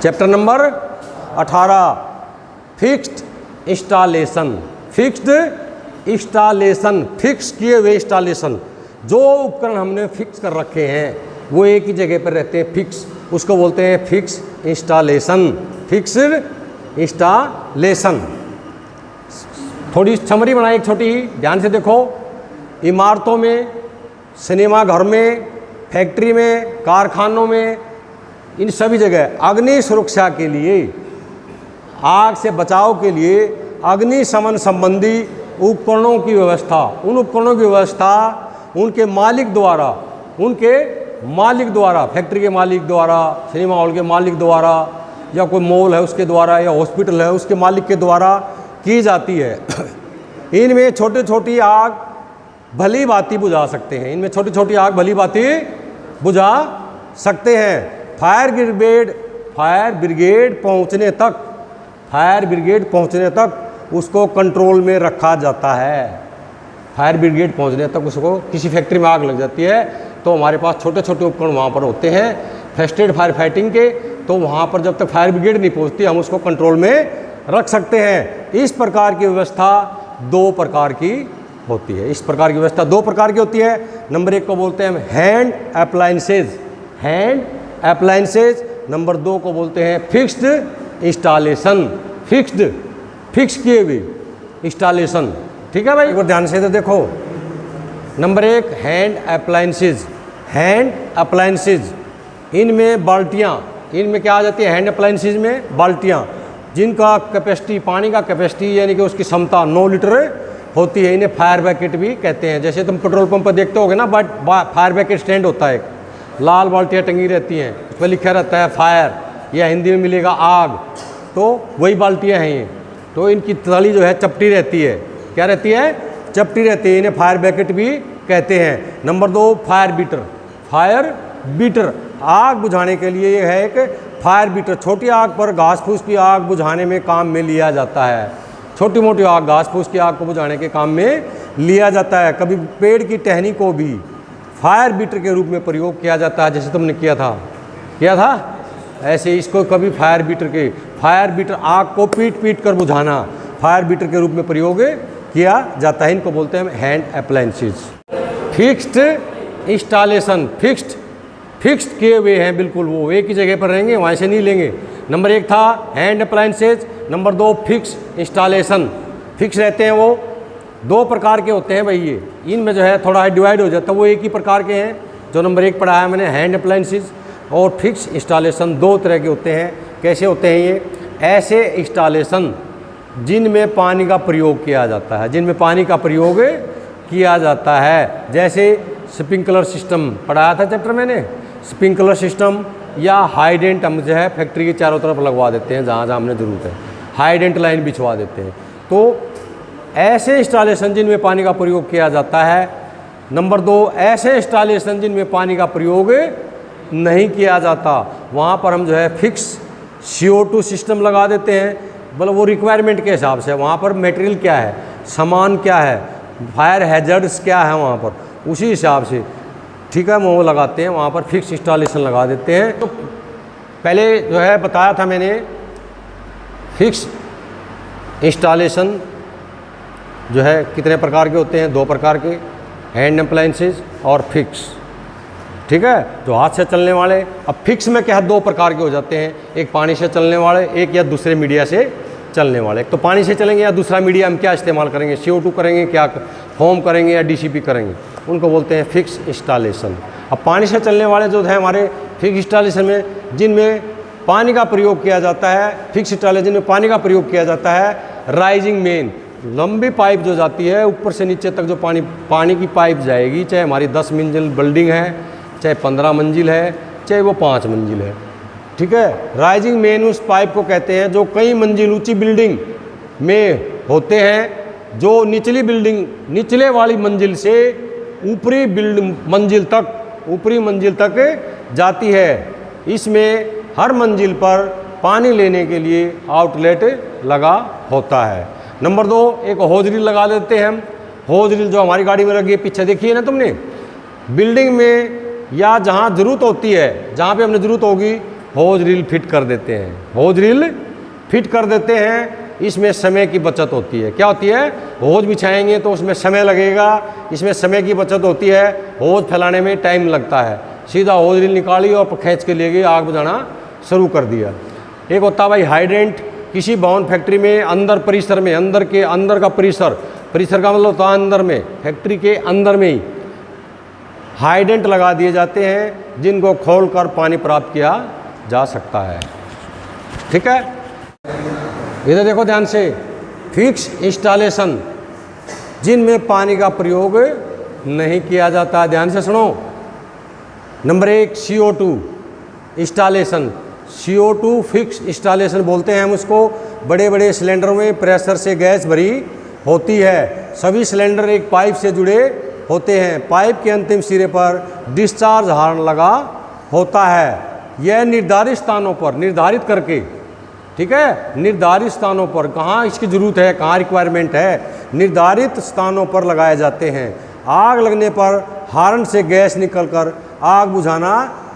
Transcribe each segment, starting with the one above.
Chapter number 18 fixed installation. Fixed installation, fix किए हुए installation. जो उपकरण हमने फिक्स कर रखे हैं वो एक ही जगह पर रहते हैं, फिक्स, उसको बोलते हैं फिक्स इंस्टॉलेशन। Fixed installation. थोड़ी समरी बनाई एक छोटी ही, ध्यान से देखो। इमारतों में, सिनेमा घर में, फैक्ट्री में, कारखानों में, इन सभी जगह अग्नि सुरक्षा के लिए, आग से बचाव के लिए अग्निशमन संबंधी उपकरणों की व्यवस्था, उन उपकरणों की व्यवस्था उनके मालिक द्वारा, फैक्ट्री के मालिक द्वारा, सिनेमा हॉल के मालिक द्वारा, या कोई मॉल है उसके द्वारा, या हॉस्पिटल है उसके मालिक के द्वारा की जाती है। इनमें छोटी छोटी आग भली भांति बुझा सकते हैं, इनमें छोटी छोटी आग भली भांति बुझा सकते हैं। फायर ब्रिगेड पहुंचने तक उसको कंट्रोल में रखा जाता है। फायर ब्रिगेड पहुंचने तक उसको, किसी फैक्ट्री में आग लग जाती है तो हमारे पास छोटे छोटे उपकरण वहाँ पर होते हैं फर्स्ट एड फायर फाइटिंग के, तो वहाँ पर जब तक फायर ब्रिगेड नहीं पहुँचती हम उसको कंट्रोल में रख सकते हैं। इस प्रकार की व्यवस्था दो प्रकार की होती है। इस प्रकार की व्यवस्था दो प्रकार की होती है। नंबर 1 को बोलते हैं हम हैंड अप्लायंसेज। नंबर 2 को बोलते हैं फिक्स्ड इंस्टॉलेशन। फिक्स किए हुए इंस्टॉलेशन। ठीक है भाई, एक बार ध्यान से तो देखो। Number 1 hand appliances. इनमें बाल्टियाँ, इनमें क्या आ जाती है हैंड अप्लायंसेज में? बाल्टियाँ, जिनका कैपेसिटी, पानी का कैपेसिटी यानी कि उसकी क्षमता 9 लीटर होती है। इन्हें फायर बैकेट भी कहते हैं। जैसे तुम पेट्रोल पंप पर देखते होगे ना, बट फायर बैकेट स्टैंड होता है, लाल बाल्टियाँ टंगी रहती हैं, उस पर लिखा रहता है फायर, या हिंदी में मिलेगा आग, तो वही बाल्टियाँ हैं ये। तो इनकी तली जो है चपटी रहती है। क्या रहती है? चपटी रहती है। इन्हें फायर बैकेट भी कहते हैं। Number 2 fire beater. आग बुझाने के लिए ये है एक फायर बीटर। छोटी आग पर घास फूस की आग बुझाने में काम में लिया जाता है। छोटी मोटी आग, घास फूस की आग को बुझाने के काम में लिया जाता है। कभी पेड़ की टहनी को भी फायर बीटर के रूप में प्रयोग किया जाता है, जैसे तुमने किया था ऐसे इसको कभी फायर बीटर आग को पीट कर बुझाना फायर बीटर के रूप में प्रयोग किया जाता है। इनको बोलते हैं hand appliances. Fixed installation, fixed किए हुए हैं, बिल्कुल वो एक ही जगह पर रहेंगे, वहाँ से नहीं लेंगे। नंबर 1 था hand appliances. Number 2 fix installation. Fix रहते हैं, वो 2 प्रकार के होते हैं भाई। ये इनमें जो है थोड़ा डिवाइड हो जाता है, वो एक ही प्रकार के हैं। जो नंबर 1 पढ़ाया मैंने, हैंड अप्लायंसेज और फिक्स इंस्टॉलेशन, 2 तरह के होते हैं। कैसे होते हैं ये? ऐसे इंस्टॉलेशन जिनमें पानी का प्रयोग किया जाता है, जैसे स्प्रिंकलर सिस्टम पढ़ाया था चैप्टर मैंने। स्प्रिंकलर सिस्टम या हाइडेंट हम जो है फैक्ट्री के चारों तरफ लगवा देते हैं, जहाँ हमने ज़रूरत है, हाइडेंट लाइन बिछवा देते हैं। तो ऐसे इंस्टॉलेशन जिनमें पानी का प्रयोग किया जाता है। नंबर 2 ऐसे इंस्टॉलेशन जिनमें पानी का प्रयोग नहीं किया जाता, वहाँ पर हम जो है फिक्स CO2 सिस्टम लगा देते हैं। मतलब वो रिक्वायरमेंट के हिसाब से, वहाँ पर मटेरियल क्या है, सामान क्या है, फायर हैजर्ड्स क्या है वहाँ पर, उसी हिसाब से, ठीक है, वो लगाते हैं, वहाँ पर फिक्स इंस्टॉलेशन लगा देते हैं। तो पहले जो है बताया था मैंने, फिक्स इंस्टॉलेशन जो है कितने प्रकार के होते हैं? 2 प्रकार के, हैंड अप्लायंसेज और फिक्स। ठीक है, जो हाथ से चलने वाले। अब फिक्स में क्या है, 2 प्रकार के हो जाते हैं, एक पानी से चलने वाले, एक या दूसरे मीडिया से चलने वाले। एक तो पानी से चलेंगे, या दूसरा मीडिया हम क्या इस्तेमाल करेंगे, CO2 करेंगे, क्या फोम करेंगे या DCP करेंगे, उनको बोलते हैं फिक्स इंस्टॉलेशन। अब पानी से चलने वाले जो है हमारे फिक्स इंस्टॉलेशन में, जिनमें पानी का प्रयोग किया जाता है, फिक्स इंस्टॉलेशन में पानी का प्रयोग किया जाता है। राइजिंग मेन, लंबी पाइप जो जाती है ऊपर से नीचे तक, जो पानी की पाइप जाएगी, चाहे हमारी 10 मंजिल बिल्डिंग है, चाहे 15 मंजिल है, चाहे वो 5 मंजिल है। ठीक है, राइजिंग मेन उस पाइप को कहते हैं जो कई मंजिल ऊंची बिल्डिंग में होते हैं, जो निचले वाली मंजिल से ऊपरी मंजिल तक जाती है। इसमें हर मंजिल पर पानी लेने के लिए आउटलेट लगा होता है। नंबर 2 एक होज रील लगा देते हैं हम। होज रील जो हमारी गाड़ी में लगी है, पीछे देखिए ना तुमने, बिल्डिंग में या जहाँ ज़रूरत होती है, जहाँ पे हमने ज़रूरत होगी, होज रील फिट कर देते हैं, होज रील फिट कर देते हैं। इसमें समय की बचत होती है। क्या होती है? होज बिछाएंगे तो उसमें समय लगेगा, इसमें समय की बचत होती है। होज फैलाने में टाइम लगता है। सीधा होज रील निकाली और खींच के ले गई, आग बुझाना शुरू कर दिया। एक होता है भाई हाइड्रेंट, किसी भवन फैक्ट्री में अंदर परिसर में, अंदर का परिसर का मतलब होता है अंदर में, फैक्ट्री के अंदर में ही हाइड्रेंट लगा दिए जाते हैं जिनको खोलकर पानी प्राप्त किया जा सकता है। ठीक है, इधर देखो ध्यान से, फिक्स इंस्टॉलेशन जिनमें पानी का प्रयोग नहीं किया जाता। ध्यान से सुनो। Number 1 CO2 installation. CO2 fix installation बोलते हैं हम उसको। बड़े बड़े सिलेंडरों में प्रेशर से गैस भरी होती है। सभी सिलेंडर एक पाइप से जुड़े होते हैं। पाइप के अंतिम सिरे पर डिस्चार्ज हॉर्न लगा होता है। यह निर्धारित स्थानों पर, निर्धारित करके, ठीक है, निर्धारित स्थानों पर, कहाँ इसकी ज़रूरत है, कहाँ रिक्वायरमेंट है, निर्धारित स्थानों पर लगाए जाते हैं। आग लगने पर हॉर्न से गैस निकलकर आग बुझाना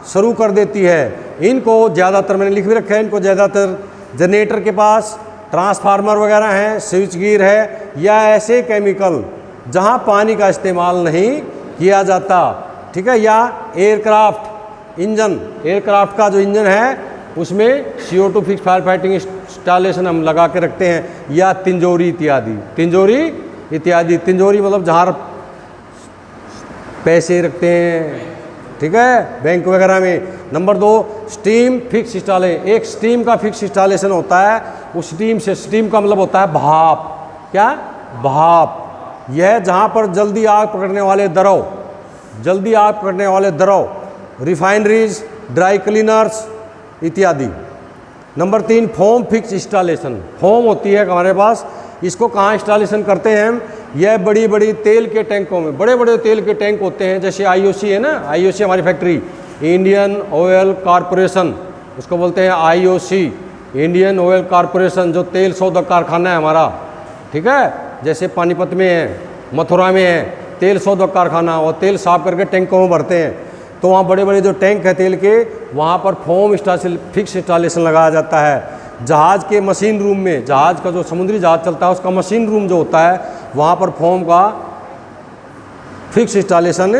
शुरू कर देती है। इनको ज़्यादातर, मैंने लिख भी रखा है, इनको ज़्यादातर जनरेटर के पास, ट्रांसफार्मर वगैरह हैं, स्विच गियर है, या ऐसे केमिकल जहां पानी का इस्तेमाल नहीं किया जाता। ठीक है, या एयरक्राफ्ट इंजन, एयरक्राफ्ट का जो इंजन है उसमें CO2 fix fire fighting installation हम लगा के रखते हैं, या तिजोरी इत्यादि। तिजोरी मतलब जहाँ पैसे रखते हैं, ठीक है, बैंक वगैरह में। Number 2 steam fix installation. एक स्टीम का फिक्स इंस्टॉलेशन होता है। उस स्टीम का मतलब होता है भाप। क्या? भाप। यह जहाँ पर जल्दी आग पकड़ने वाले द्रव, रिफाइनरीज, ड्राई क्लीनर्स इत्यादि। Number 3 foam fix installation. Foam होती है हमारे पास, इसको कहाँ इंस्टॉलेशन करते हैं हम? यह बड़ी बड़ी तेल के टैंकों में, बड़े बड़े तेल के टैंक होते हैं, जैसे IOC है ना, IOC हमारी फैक्ट्री, इंडियन ऑयल कॉरपोरेशन, उसको बोलते हैं IOC, इंडियन ऑयल कॉरपोरेशन, जो तेल शोधक कारखाना है हमारा। ठीक है, जैसे पानीपत में है, मथुरा में है तेल शोधक कारखाना, और तेल साफ करके टैंकों में भरते हैं। तो वहाँ बड़े बड़े जो टैंक है तेल के, वहाँ पर फोम फिक्स इंस्टॉलेशन लगाया जाता है। जहाज़ के मशीन रूम में, जहाज़ का जो समुद्री जहाज़ चलता है उसका मशीन रूम जो होता है, वहाँ पर फोम का फिक्स इंस्टॉलेशन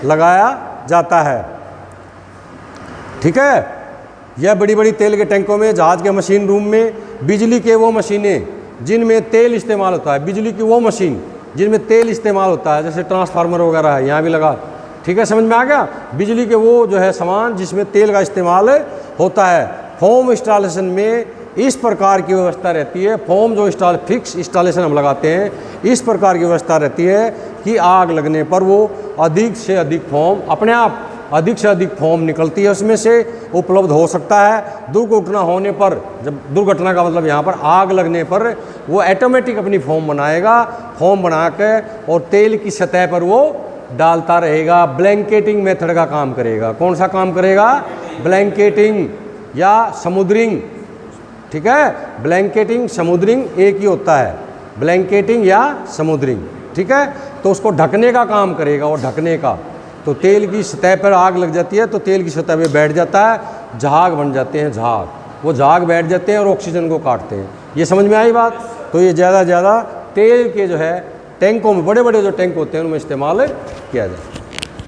लगाया जाता है। ठीक है, यह बड़ी बड़ी तेल के टैंकों में, जहाज़ के मशीन रूम में, बिजली के वो मशीनें जिनमें तेल इस्तेमाल होता है, बिजली की वो मशीन जिनमें तेल इस्तेमाल होता है, जैसे ट्रांसफार्मर वगैरह है, यहाँ भी लगा। ठीक है, समझ में आ गया? बिजली के वो जो है सामान जिसमें तेल का इस्तेमाल होता है। फोम इंस्टॉलेशन में इस प्रकार की व्यवस्था रहती है। फोम जो फिक्स इंस्टॉलेशन हम लगाते हैं, इस प्रकार की व्यवस्था रहती है कि आग लगने पर वो अधिक से अधिक फोम, अपने आप अधिक से अधिक फोम निकलती है, उसमें से उपलब्ध हो सकता है। दुर्घटना होने पर, जब दुर्घटना का मतलब यहाँ पर आग लगने पर, वो ऑटोमेटिक अपनी फोम बनाएगा, फोम बना के और तेल की सतह पर वो डालता रहेगा। ब्लैंकेटिंग मेथड का काम करेगा। कौन सा काम करेगा? ब्लैंकेटिंग या समुद्रिंग। ठीक है, ब्लैंकेटिंग समुद्रिंग एक ही होता है, ब्लैंकेटिंग या समुद्रिंग। ठीक है, तो उसको ढकने का काम करेगा, और ढकने का, तो तेल की सतह पर आग लग जाती है तो तेल की सतह पे बैठ जाता है, झाग बन जाते हैं, झाग, वो झाग बैठ जाते हैं और ऑक्सीजन को काटते हैं। ये समझ में आई बात? तो ये ज़्यादा तेल के जो है टैंकों में, बड़े बड़े जो टैंक होते हैं उनमें इस्तेमाल किया जाए।